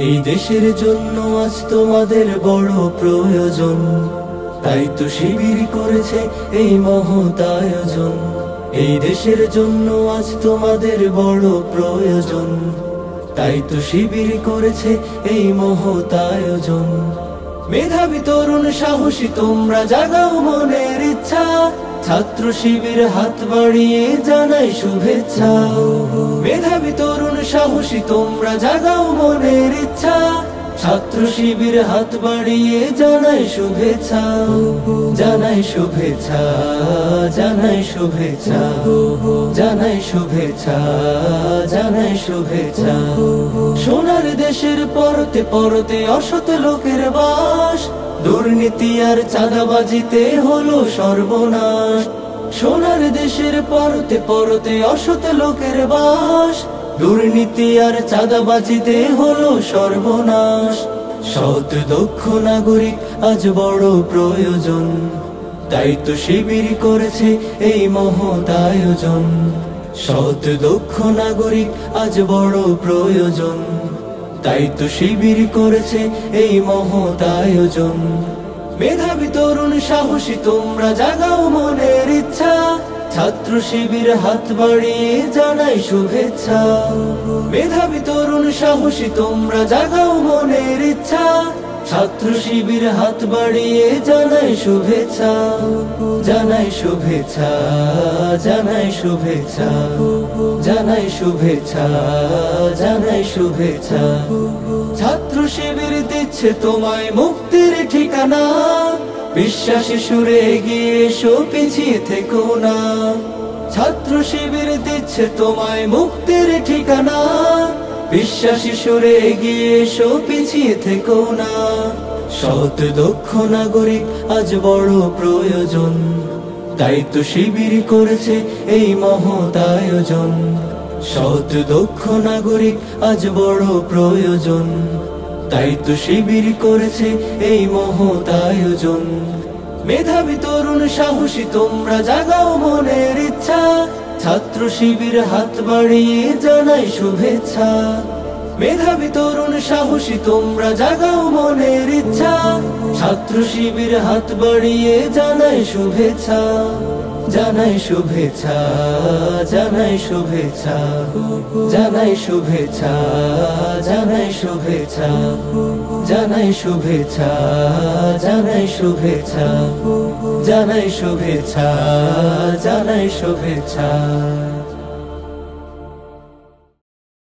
এই দেশের জন্য আজ তোমাদের বড় প্রয়োজন, তাই তো শিবির করেছে এই মহৎ আয়োজন। এই দেশের জন্য আজ তোমাদের বড় প্রয়োজন, তাই তো শিবির করেছে এই মহৎ আয়োজন। মেধাবী তরুণ সাহসী তোমরা জাগাও মনের ইচ্ছা, ছাত্র শিবির হাত বাড়িয়ে জানাই শুভেচ্ছা। মেধাবী তরুণ সাহসী তোমরা জাগাও মনের ইচ্ছা, ছাত্র শিবির হাত বাড়িয়ে জানাই শুভেচ্ছা। জানাই শুভেচ্ছা, জানাই শুভেচ্ছা, জানাই শুভেচ্ছা, জানাই শুভেচ্ছা। সোনার দেশের পরতে পরতে অসৎ লোকের বাস, দুর্নীতি আর চাঁদাবাজিতে হলো সর্বনাশ। সোনার দেশের পরতে পরতে অসৎ লোকের বাস, দুর্নীতি আর চাঁদাবাজিতে হলো সর্বনাশ। সৎ দক্ষ নাগরিক আজ বড় প্রয়োজন, তাই তো শিবির করেছে এই মহৎ আয়োজন। সৎ দক্ষ নাগরিক আজ বড় প্রয়োজন, তাই তো শিবির করেছে এই মহৎ আয়োজন। মেধাবী তরুণ সাহসী তোমরা জাগাও মনের ইচ্ছা, ছাত্র শিবির হাত বাড়িয়ে জানাই শুভেচ্ছা। মেধাবী তরুণ সাহসী তোমরা জাগাও মনের ইচ্ছা, ছাত্র শিবির হাত বাড়িয়ে জানাই শুভেচ্ছা। জানাই শুভেচ্ছা, জানাই শুভেচ্ছা, জানাই শুভেচ্ছা, জানাই শুভেচ্ছা। ছাত্র শিবির দিচ্ছে তোমায় মুক্তির ঠিকানা, বিশ্বাসী সুরে এগিয়ে এসো পিছিয়ে থেকো না। ছাত্র শিবির দিচ্ছে তোমায় মুক্তির ঠিকানা, বিশ্বাসী সুরে এগিয়ে এসো পিছিয়ে থেকো না। সৎ দক্ষ নাগরিক আজ বড় প্রয়োজন, তাই তো শিবির করেছে এই মহৎ আয়োজন। সৎ দক্ষ নাগরিক আজ বড় প্রয়োজন, তাই তো শিবির করেছে এই মহৎ আয়োজন। মেধাবী তরুণ সাহসী তোমরা জাগাও মনের ইচ্ছা, ছাত্র শিবির হাত বাড়িয়ে জানাই শুভেচ্ছা। মেধাবী তরুণ সাহসী তোমরা জাগাও মনের ইচ্ছা, ছাত্র শিবির হাত বাড়িয়ে জানাই শুভেচ্ছা। জানাই শুভেচ্ছা, জানাই শুভেচ্ছা, জানাই শুভেচ্ছা, জানাই শুভেচ্ছা, জানাই শুভেচ্ছা, জানাই শুভেচ্ছা, জানাই শুভেচ্ছা, জানাই শুভেচ্ছা।